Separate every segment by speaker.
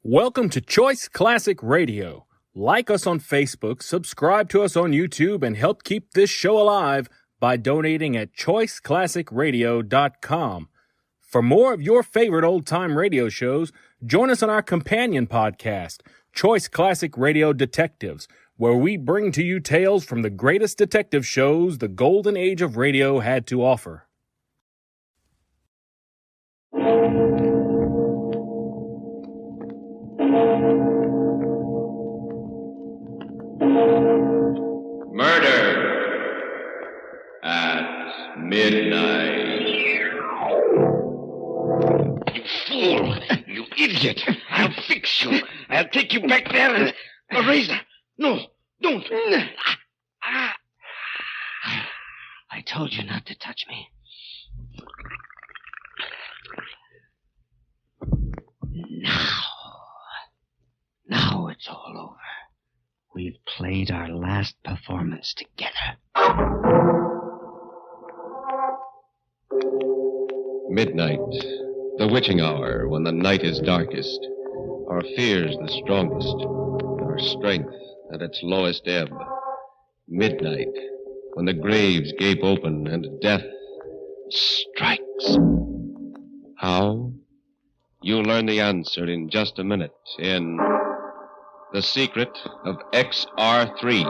Speaker 1: Welcome to Choice Classic Radio. Like us on Facebook, subscribe to us on YouTube, and help keep this show alive by donating at choiceclassicradio.com. For more of your favorite old-time radio shows, join us on our companion podcast, Choice Classic Radio Detectives, where we bring to you tales from the greatest detective shows the golden age of radio had to offer.
Speaker 2: Murder at midnight.
Speaker 3: You fool! You idiot! I'll fix you. I'll take you back there and... A razor! No, don't! I told you not to touch me. Now it's all over. We've played our last performance together.
Speaker 2: Midnight, the witching hour when the night is darkest, our fears the strongest, our strength at its lowest ebb. Midnight, when the graves gape open and death strikes. How? You'll learn the answer in just a minute in The Secret of XR3.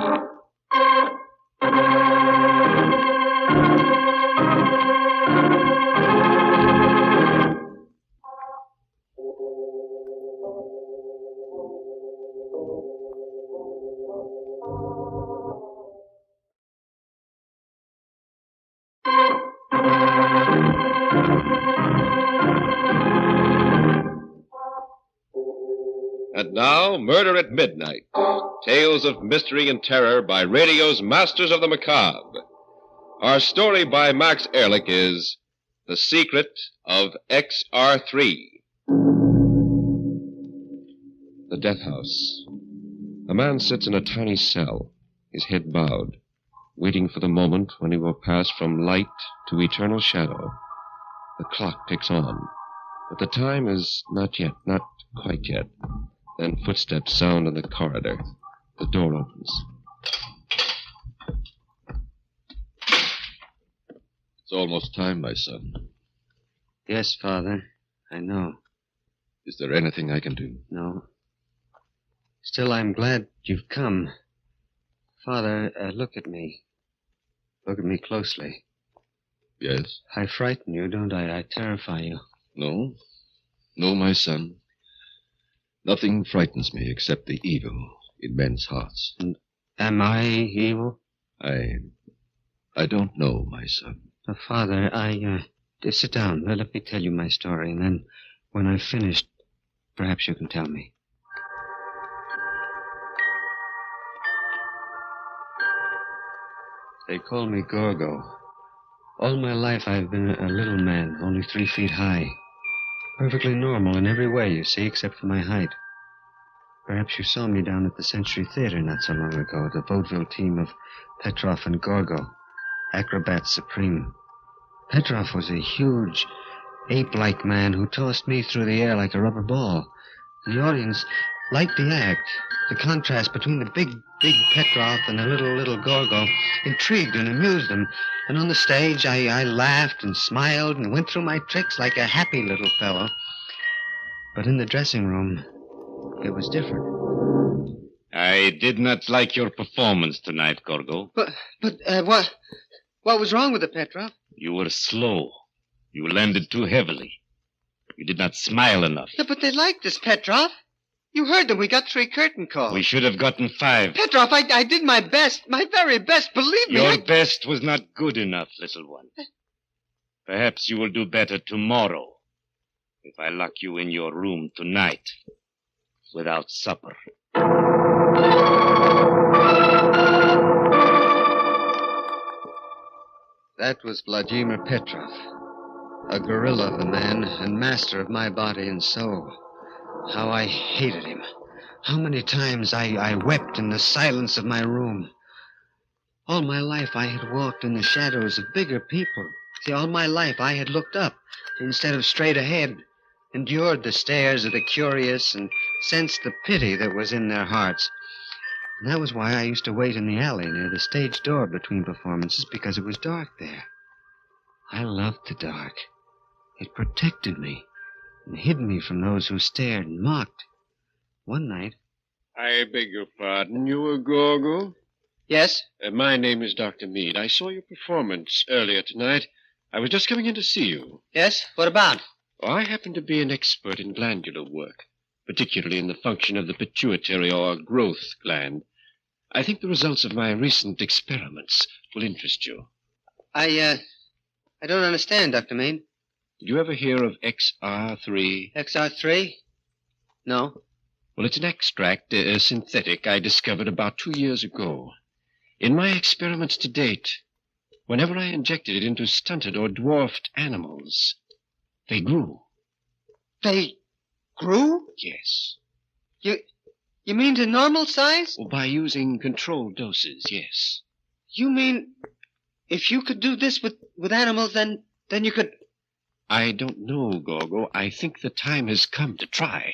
Speaker 2: And now, Murder at Midnight. Tales of mystery and terror by radio's masters of the macabre. Our story by Max Ehrlich is The Secret of XR3. The death house. A man sits in a tiny cell, his head bowed, waiting for the moment when he will pass from light to eternal shadow. The clock ticks on, but the time is not quite yet. Then footsteps sound in the corridor. The door opens. It's almost time, my son.
Speaker 3: Yes, Father, I know.
Speaker 2: Is there anything I can do?
Speaker 3: No. Still, I'm glad you've come. Father, look at me. Look at me closely.
Speaker 2: Yes?
Speaker 3: I frighten you, don't I? I terrify you.
Speaker 2: No. No, my son. Nothing frightens me except the evil in men's hearts.
Speaker 3: And am I evil?
Speaker 2: I don't know, my son.
Speaker 3: Father, just sit down. Let me tell you my story, and then when I've finished, perhaps you can tell me. They call me Gorgo. All my life I've been a little man, only 3 feet high. Perfectly normal in every way, you see, except for my height. Perhaps you saw me down at the Century Theater not so long ago, the vaudeville team of Petrov and Gorgo, acrobats supreme. Petrov was a huge, ape-like man who tossed me through the air like a rubber ball. The audience liked the act. The contrast between the big Petrov and the little Gorgo intrigued and amused them. And on the stage, I laughed and smiled and went through my tricks like a happy little fellow. But in the dressing room, it was different.
Speaker 4: I did not like your performance tonight, Gorgo.
Speaker 3: But what was wrong with it, Petrov?
Speaker 4: You were slow. You landed too heavily. You did not smile enough.
Speaker 3: Yeah, but they liked us, Petrov. You heard them. We got 3 curtain calls.
Speaker 4: We should have gotten 5.
Speaker 3: Petrov, I did my best. My very best. Believe me.
Speaker 4: Your best was not good enough, little one. Perhaps you will do better tomorrow if I lock you in your room tonight without supper.
Speaker 3: That was Vladimir Petrov, a gorilla of a man and master of my body and soul. How I hated him. How many times I wept in the silence of my room. All my life I had walked in the shadows of bigger people. See, all my life I had looked up instead of straight ahead. endured the stares of the curious, and sensed the pity that was in their hearts. And that was why I used to wait in the alley near the stage door between performances, because it was dark there. I loved the dark. It protected me and hid me from those who stared and mocked. One night...
Speaker 5: I beg your pardon. You were Gorgo?
Speaker 3: Yes?
Speaker 5: My name is Dr. Meade. I saw your performance earlier tonight. I was just coming in to see you.
Speaker 3: Yes? What about?
Speaker 5: Oh, I happen to be an expert in glandular work, particularly in the function of the pituitary or growth gland. I think the results of my recent experiments will interest you.
Speaker 3: I don't understand, Dr. Meade.
Speaker 5: Did you ever hear of XR3?
Speaker 3: XR3? No.
Speaker 5: Well, it's an extract, synthetic, I discovered about 2 years ago. In my experiments to date, whenever I injected it into stunted or dwarfed animals, they grew.
Speaker 3: They grew?
Speaker 5: Yes.
Speaker 3: You mean to normal size?
Speaker 5: Well, by using controlled doses, yes.
Speaker 3: You mean if you could do this with animals, then you could...
Speaker 5: I don't know, Gorgo. I think the time has come to try.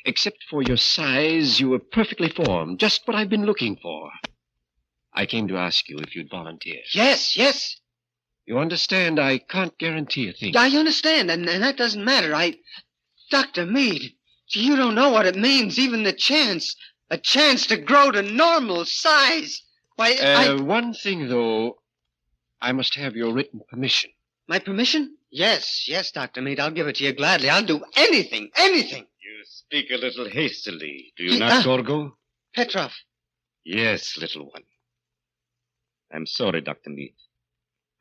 Speaker 5: Except for your size, you were perfectly formed, just what I've been looking for. I came to ask you if you'd volunteer.
Speaker 3: Yes.
Speaker 5: You understand, I can't guarantee a thing.
Speaker 3: I understand, and that doesn't matter. Dr. Meade, you don't know what it means, even a chance to grow to normal size. Why,
Speaker 5: One thing, though, I must have your written permission.
Speaker 3: My permission? Yes, Dr. Meade, I'll give it to you gladly. I'll do anything.
Speaker 4: You speak a little hastily, do you not, Gorgo?
Speaker 3: Petrov.
Speaker 4: Yes, little one. I'm sorry, Dr. Meade.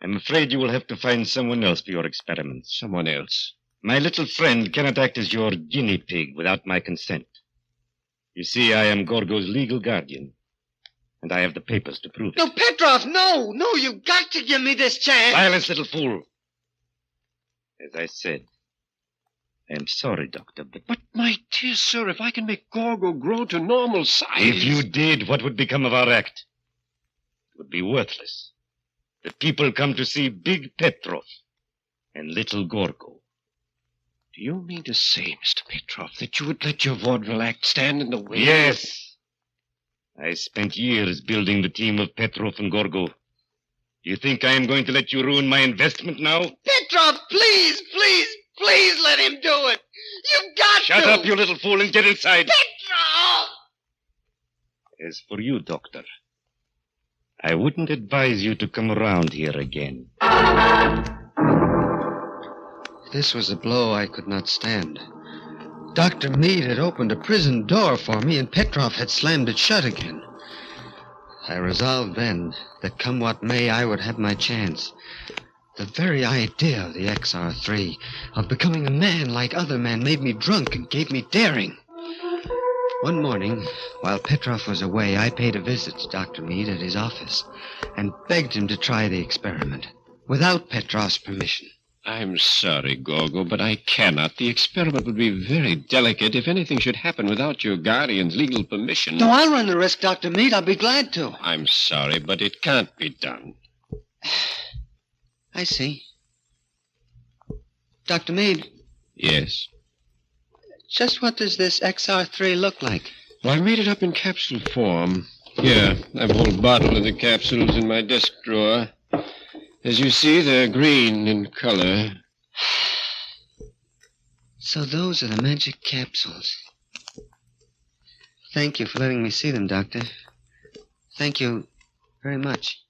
Speaker 4: I'm afraid you will have to find someone else for your experiments.
Speaker 5: Someone else.
Speaker 4: My little friend cannot act as your guinea pig without my consent. You see, I am Gorgo's legal guardian, and I have the papers to prove it.
Speaker 3: No, Petrov, no, you've got to give me this chance.
Speaker 4: Silence, little fool. As I said, I am sorry, Doctor, but...
Speaker 5: But, my dear sir, if I can make Gorgo grow to normal size...
Speaker 4: If you did, what would become of our act? It would be worthless. The people come to see Big Petrov and Little Gorgo.
Speaker 5: Do you mean to say, Mr. Petrov, that you would let your vaudeville act stand in the way?
Speaker 4: Yes. I spent years building the team of Petrov and Gorgo. Do you think I am going to let you ruin my investment now?
Speaker 3: Petrov, please let him do it. You've got to.
Speaker 4: Shut up, you little fool, and get inside.
Speaker 3: Petrov!
Speaker 4: As for you, Doctor, I wouldn't advise you to come around here again.
Speaker 3: This was a blow I could not stand. Dr. Meade had opened a prison door for me, and Petrov had slammed it shut again. I resolved then that come what may, I would have my chance. The very idea of the XR3, of becoming a man like other men, made me drunk and gave me daring. One morning, while Petrov was away, I paid a visit to Dr. Meade at his office and begged him to try the experiment, without Petrov's permission.
Speaker 5: I'm sorry, Gorgo, but I cannot. The experiment would be very delicate if anything should happen without your guardian's legal permission.
Speaker 3: No, I'll run the risk, Dr. Meade. I'll be glad to.
Speaker 5: I'm sorry, but it can't be done.
Speaker 3: I see. Dr. Meade.
Speaker 5: Yes?
Speaker 3: Just what does this XR3 look like?
Speaker 5: Well, I made it up in capsule form. Here, I've a whole bottle of the capsules in my desk drawer. As you see, they're green in color.
Speaker 3: So those are the magic capsules. Thank you for letting me see them, Doctor. Thank you very much.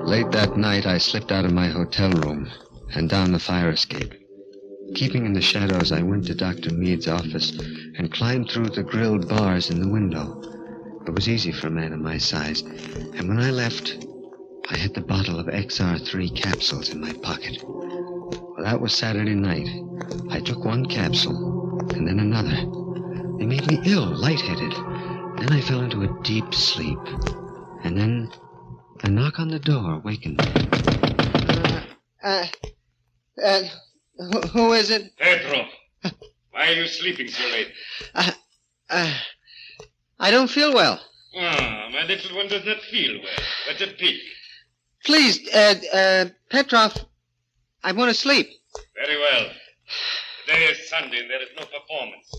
Speaker 3: Late that night, I slipped out of my hotel room and down the fire escape. Keeping in the shadows, I went to Dr. Meade's office and climbed through the grilled bars in the window. It was easy for a man of my size, and when I left, I had the bottle of XR3 capsules in my pocket. Well, that was Saturday night. I took one capsule, and then another. They made me ill, lightheaded. Then I fell into a deep sleep. And then a knock on the door wakened me. Who is it?
Speaker 4: Petrov, why are you sleeping so late?
Speaker 3: I don't feel well.
Speaker 4: Ah, my little one does not feel well. That's a pity.
Speaker 6: Please, Petrov, I want to sleep.
Speaker 4: Very well. Today is Sunday and there is no performance.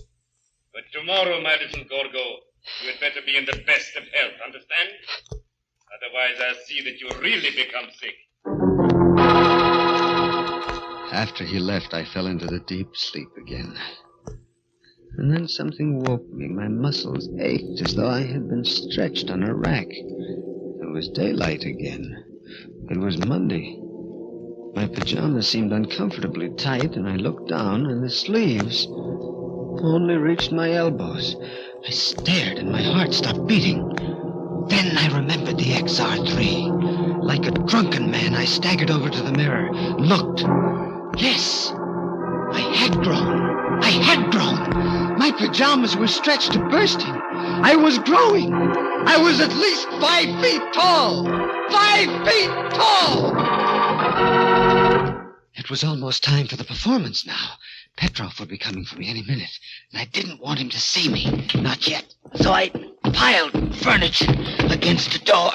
Speaker 4: But tomorrow, my little Gorgo, you had better be in the best of health, understand? Otherwise, I'll see that you really become sick.
Speaker 3: After he left, I fell into the deep sleep again. And then something woke me. My muscles ached as though I had been stretched on a rack. It was daylight again. It was Monday. My pajamas seemed uncomfortably tight, and I looked down, and the sleeves only reached my elbows. I stared, and my heart stopped beating. Then I remembered the XR3. Like a drunken man, I staggered over to the mirror, looked. Yes, I had grown. I had grown. My pajamas were stretched to bursting. I was growing. I was at least 5 feet tall. 5 feet tall! It was almost time for the performance now. Petrov would be coming for me any minute, and I didn't want him to see me. Not yet. So I piled furniture against the door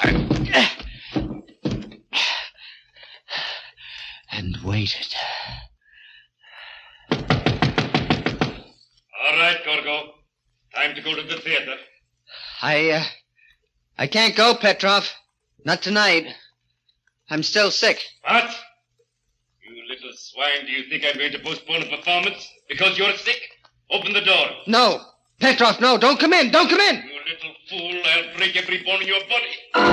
Speaker 3: and waited.
Speaker 4: All right, Gorgo. Time to go to the theater.
Speaker 6: I can't go, Petrov. Not tonight. I'm still sick.
Speaker 4: What? You little swine, do you think I'm going to postpone a performance because you're sick? Open the door.
Speaker 6: No. Petrov, no. Don't come in. Don't come in.
Speaker 4: You little fool, I'll break every bone in your body.
Speaker 3: I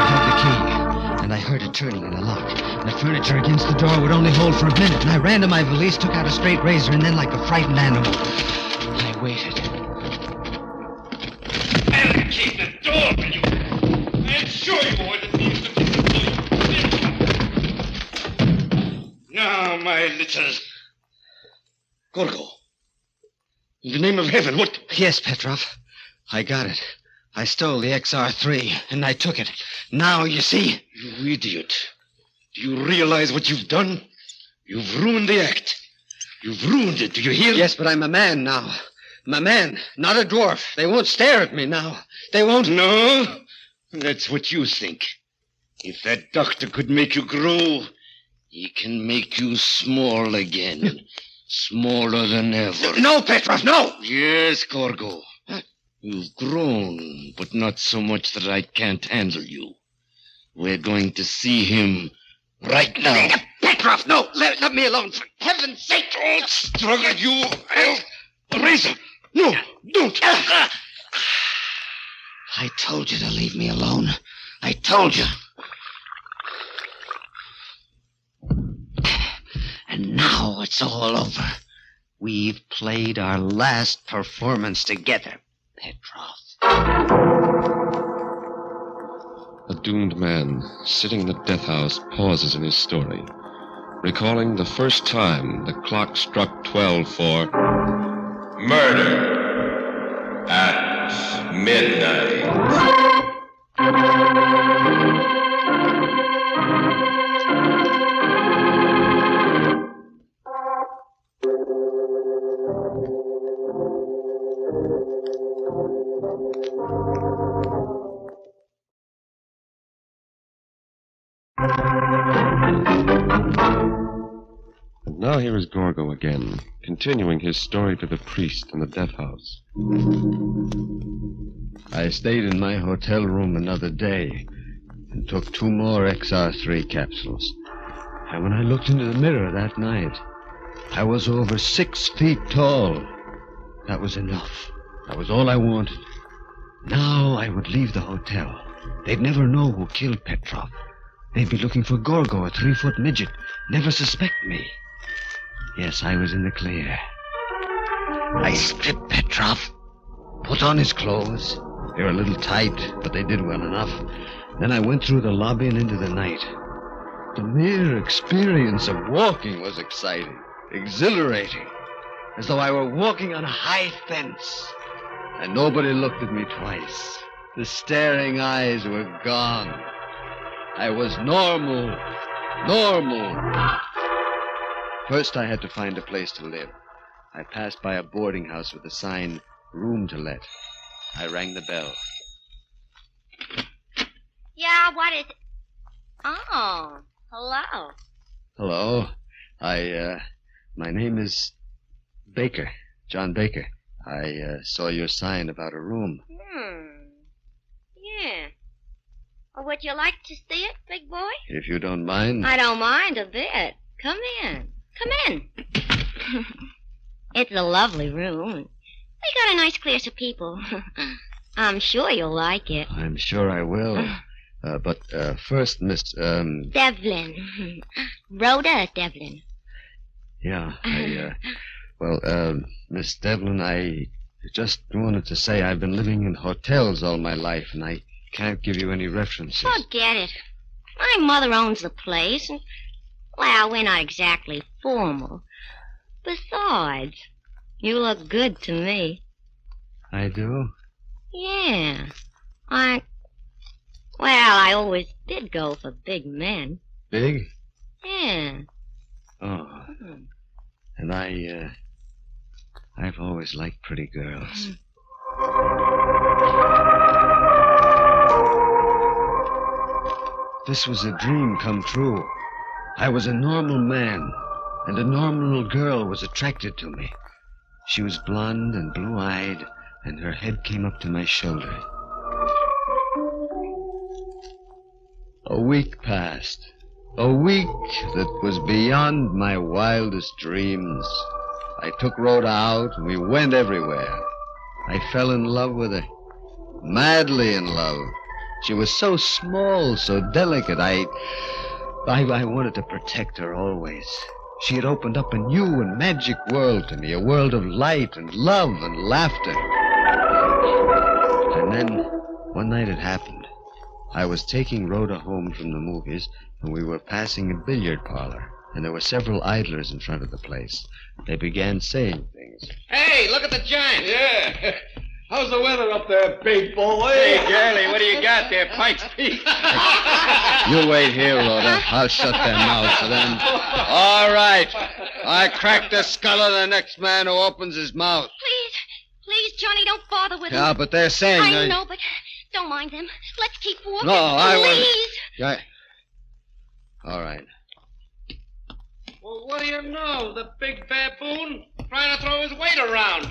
Speaker 3: had the key, and I heard it turning in the lock. The furniture against the door would only hold for a minute, and I ran to my valise, took out a straight razor, and then, like a frightened animal, I waited.
Speaker 4: Barricade the door, will you? I'll show you what it means to be the Now, my little...
Speaker 5: Gorgo. In the name of heaven, what?
Speaker 3: Yes, Petrov. I got it. I stole the XR3, and I took it. Now, you see...
Speaker 5: You idiot. Do you realize what you've done? You've ruined the act. You've ruined it. Do you hear?
Speaker 6: Yes, but I'm a man now. I'm a man, not a dwarf. They won't stare at me now. They won't...
Speaker 5: No? That's what you think. If that doctor could make you grow, he can make you small again. Smaller than ever.
Speaker 6: No, Petrov, no!
Speaker 5: Yes, Gorgo. You've grown, but not so much that I can't handle you. We're going to see him right now.
Speaker 6: Petrov, no! Let me alone, for heaven's sake!
Speaker 5: Don't struggle, you... Razor! No, don't!
Speaker 3: I told you to leave me alone. I told you. And now it's all over. We've played our last performance together, Petrov.
Speaker 2: A doomed man sitting in the death house pauses in his story, recalling the first time the clock struck 12 for murder at midnight. And now here is Gorgo again, continuing his story to the priest in the death house.
Speaker 3: I stayed in my hotel room another day and took 2 more XR3 capsules. And when I looked into the mirror that night, I was over 6 feet tall. That was enough. That was all I wanted. Now I would leave the hotel. They'd never know who killed Petrov. They'd be looking for Gorgo, a 3-foot midget. Never suspect me. Yes, I was in the clear. I stripped Petrov, put on his clothes. They were a little tight, but they did well enough. Then I went through the lobby and into the night. The mere experience of walking was exciting, exhilarating, as though I were walking on a high fence. And nobody looked at me twice. The staring eyes were gone. I was normal. First, I had to find a place to live. I passed by a boarding house with a sign, room to let. I rang the bell.
Speaker 7: Yeah, what is it? Oh, hello.
Speaker 3: Hello. My name is Baker, John Baker. I saw your sign about a room.
Speaker 7: Yeah. Well, would you like to see it, big boy?
Speaker 3: If you don't mind.
Speaker 7: I don't mind a bit. Come in. Come in. It's a lovely room. We got a nice class of people. I'm sure you'll like it.
Speaker 3: I'm sure I will. But first, Miss...
Speaker 7: Devlin. Rhoda Devlin.
Speaker 3: Yeah, Miss Devlin, I just wanted to say I've been living in hotels all my life, and I can't give you any references.
Speaker 7: Forget it. My mother owns the place, and, well, we're not exactly formal. Besides, you look good to me.
Speaker 3: I do?
Speaker 7: Yeah. I always did go for big men.
Speaker 3: Big?
Speaker 7: Yeah.
Speaker 3: Oh. And I've always liked pretty girls. This was a dream come true. I was a normal man, and a normal girl was attracted to me. She was blonde and blue-eyed, and her head came up to my shoulder. A week passed. A week that was beyond my wildest dreams. I took Rhoda out, and we went everywhere. I fell in love with her. Madly in love. She was so small, so delicate. I wanted to protect her always. She had opened up a new and magic world to me, a world of light and love and laughter. And then, one night it happened. I was taking Rhoda home from the movies, and we were passing a billiard parlor, and there were several idlers in front of the place. They began saying things.
Speaker 6: Hey, look at the giant.
Speaker 8: Yeah. How's the weather up there, big boy?
Speaker 6: Hey, girlie, what do you got there, Pike's Peak?
Speaker 3: You wait here, Rhoda. I'll shut their mouths for them. All right. I crack the skull of the next man who opens his mouth.
Speaker 7: Please, Johnny, don't bother with them.
Speaker 3: Yeah, but they're saying...
Speaker 7: I know, but don't mind them. Let's keep walking.
Speaker 3: No, I won't.
Speaker 7: Please.
Speaker 3: Yeah. All right.
Speaker 6: Well, what do you know? The big baboon trying to throw his weight around.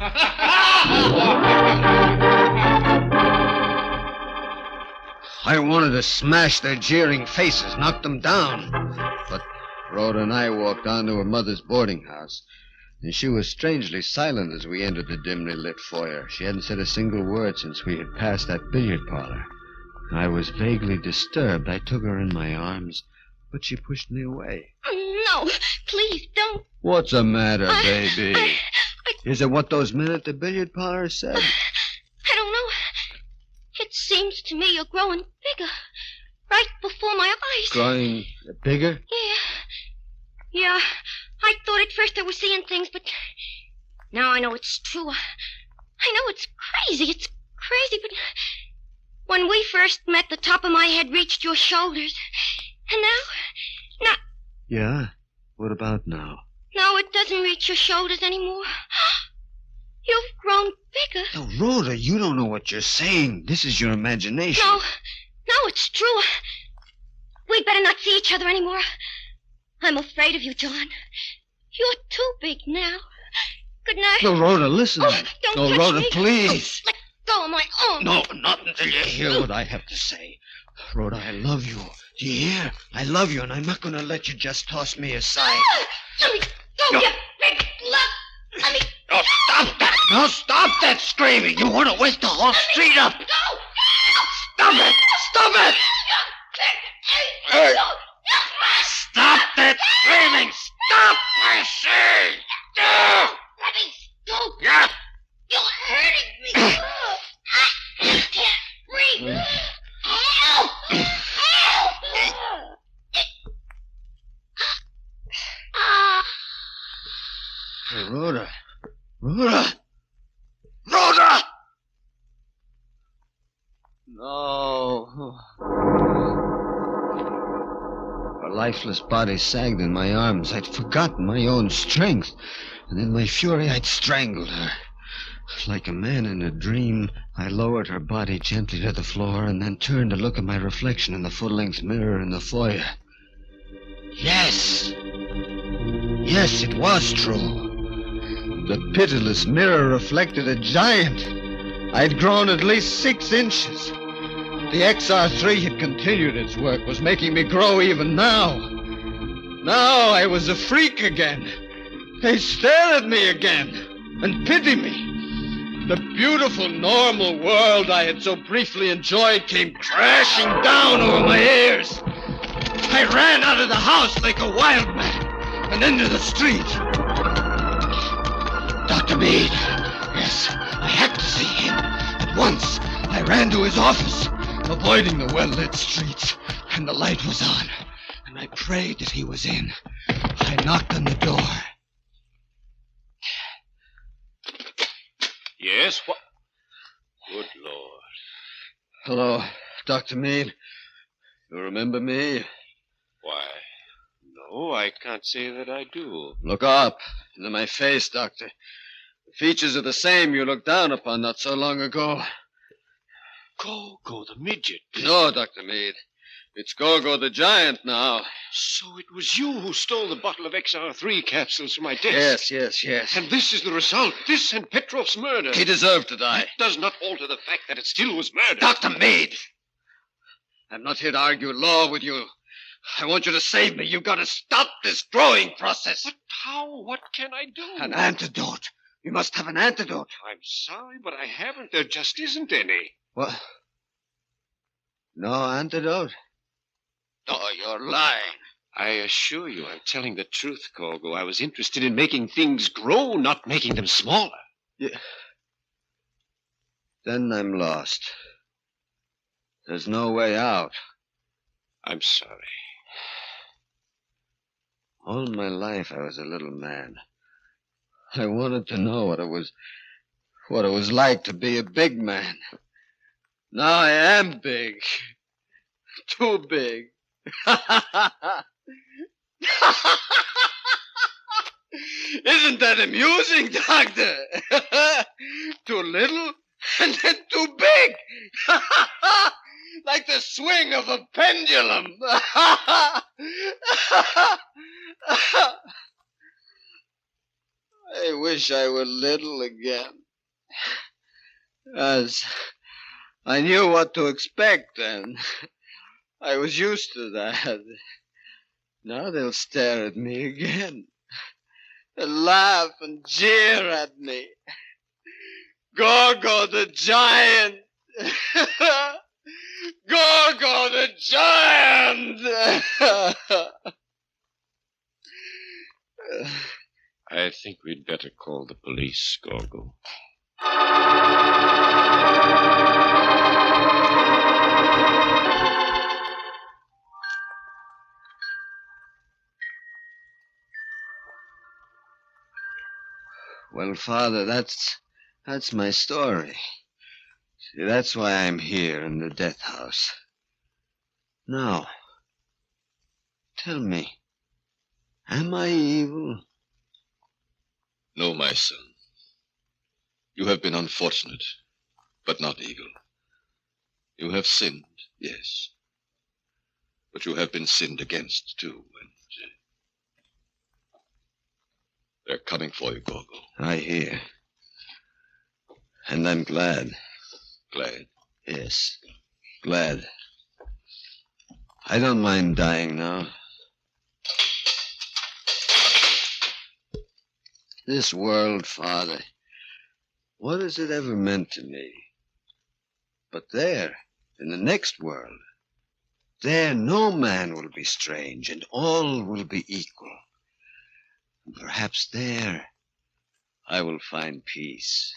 Speaker 3: I wanted to smash their jeering faces, knock them down. But Rhoda and I walked on to her mother's boarding house, and she was strangely silent as we entered the dimly lit foyer. She hadn't said a single word since we had passed that billiard parlor. I was vaguely disturbed. I took her in my arms, but she pushed me away.
Speaker 7: No, please, don't.
Speaker 3: What's the matter, baby? Is it what those men at the billiard parlor said?
Speaker 7: I don't know. It seems to me you're growing bigger. Right before my eyes.
Speaker 3: Growing bigger?
Speaker 7: Yeah. I thought at first I was seeing things, but now I know it's true. I know it's crazy. It's crazy, but when we first met, the top of my head reached your shoulders. And now...
Speaker 3: Yeah? What about now?
Speaker 7: Now it doesn't reach your shoulders anymore. You've grown bigger.
Speaker 3: Now, Rhoda, you don't know what you're saying. This is your imagination.
Speaker 7: No, it's true. We'd better not see each other anymore. I'm afraid of you, John. You're too big now. Good night.
Speaker 3: No, Rhoda, listen.
Speaker 7: Oh, don't
Speaker 3: no,
Speaker 7: touch
Speaker 3: Rhoda,
Speaker 7: me.
Speaker 3: please.
Speaker 7: Oh, let go of my arm.
Speaker 3: No, not until you hear what I have to say. Rhoda, I love you. Do you hear? I love you, and I'm not going to let you just toss me aside.
Speaker 7: Let me go, you big slut. Let me
Speaker 3: Oh, stop that! No, stop that screaming! You want to wake the whole street up!
Speaker 7: go.
Speaker 3: Stop it! Stop it! Hey. Stop that screaming! Stop, I say!
Speaker 7: Let me go.
Speaker 3: Yeah.
Speaker 7: You're hurting me. I can't breathe. Help! Help!
Speaker 3: Hey, Rhoda. Rhoda! Rhoda! No. Her lifeless body sagged in my arms. I'd forgotten my own strength. And in my fury, I'd strangled her. Like a man in a dream, I lowered her body gently to the floor and then turned to look at my reflection in the full-length mirror in the foyer. Yes! Yes, it was true. The pitiless mirror reflected a giant. I'd grown at least 6 inches. The XR3 had continued its work, was making me grow even now. Now I was a freak again. They stared at me again and pitied me. The beautiful, normal world I had so briefly enjoyed came crashing down over my ears. I ran out of the house like a wild man and into the street. Dr. Meade. Yes, I had to see him. At once, I ran to his office, avoiding the well-lit streets, and the light was on, and I prayed that he was in. I knocked on the door.
Speaker 5: Yes, what? Good Lord.
Speaker 3: Hello, Dr. Meade. You remember me?
Speaker 5: Why, no, I can't say that I do.
Speaker 3: Look up into my face, Doctor. The features are the same you looked down upon not so long ago.
Speaker 5: Gogo the midget.
Speaker 3: No, Dr. Meade. It's Gogo the giant now.
Speaker 5: So it was you who stole the bottle of XR3 capsules from my desk.
Speaker 3: Yes.
Speaker 5: And this is the result. This and Petrov's murder.
Speaker 3: He deserved to die.
Speaker 5: It does not alter the fact that it still was murder.
Speaker 3: Dr. Meade! I'm not here to argue law with you. I want you to save me. You've got to stop this growing process.
Speaker 5: But how? What can I do?
Speaker 3: An antidote. You must have an antidote.
Speaker 5: I'm sorry, but I haven't. There just isn't any.
Speaker 3: What? No antidote? Oh, you're lying.
Speaker 5: I assure you I'm telling the truth, Gogo. I was interested in making things grow, not making them smaller.
Speaker 3: Yeah. Then I'm lost. There's no way out.
Speaker 5: I'm sorry.
Speaker 3: All my life I was a little man. I wanted to know what it was like to be a big man. Now I am big. Too big. Isn't that amusing, Doctor? Too little and then too big. Like the swing of a pendulum. I wish I were little again. As I knew what to expect then. I was used to that. Now they'll stare at me again. They'll laugh and jeer at me. Gogo the giant! Gogo the giant!
Speaker 5: I think we'd better call the police, Gogo.
Speaker 3: Well, Father, that's my story. See, that's why I'm here in the death house. Now, tell me, am I evil?
Speaker 2: No, my son. You have been unfortunate, but not evil. You have sinned, yes. But you have been sinned against, too, and they're coming for you, Gogo.
Speaker 3: I hear. And I'm glad.
Speaker 2: Glad?
Speaker 3: Yes, glad. I don't mind dying now. This world, Father, what has it ever meant to me? But there, in the next world, there no man will be strange, and all will be equal. And perhaps there I will find peace.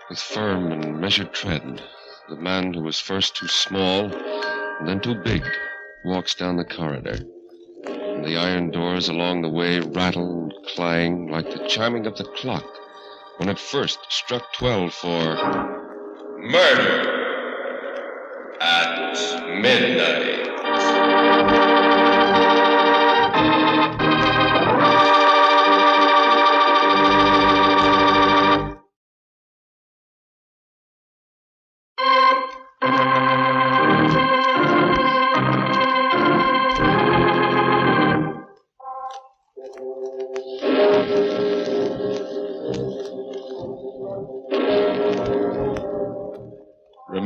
Speaker 2: With firm and measured tread, the man who was first too small and then too big walks down the corridor. And the iron doors along the way rattle and clang like the chiming of the clock when it first struck 12 for murder. at midnight.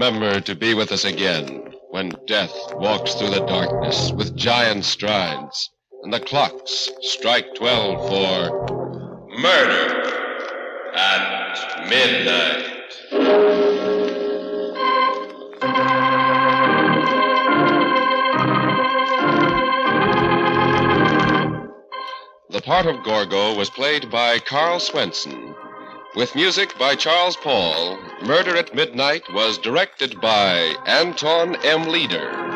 Speaker 2: Remember to be with us again when death walks through the darkness with giant strides and the clocks strike 12 for Murder at Midnight. The part of Gorgo was played by Carl Swenson. With music by Charles Paul, Murder at Midnight was directed by Anton M. Leader.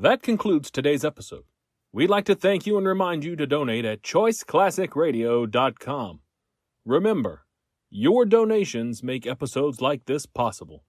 Speaker 1: That concludes today's episode. We'd like to thank you and remind you to donate at choiceclassicradio.com. Remember, your donations make episodes like this possible.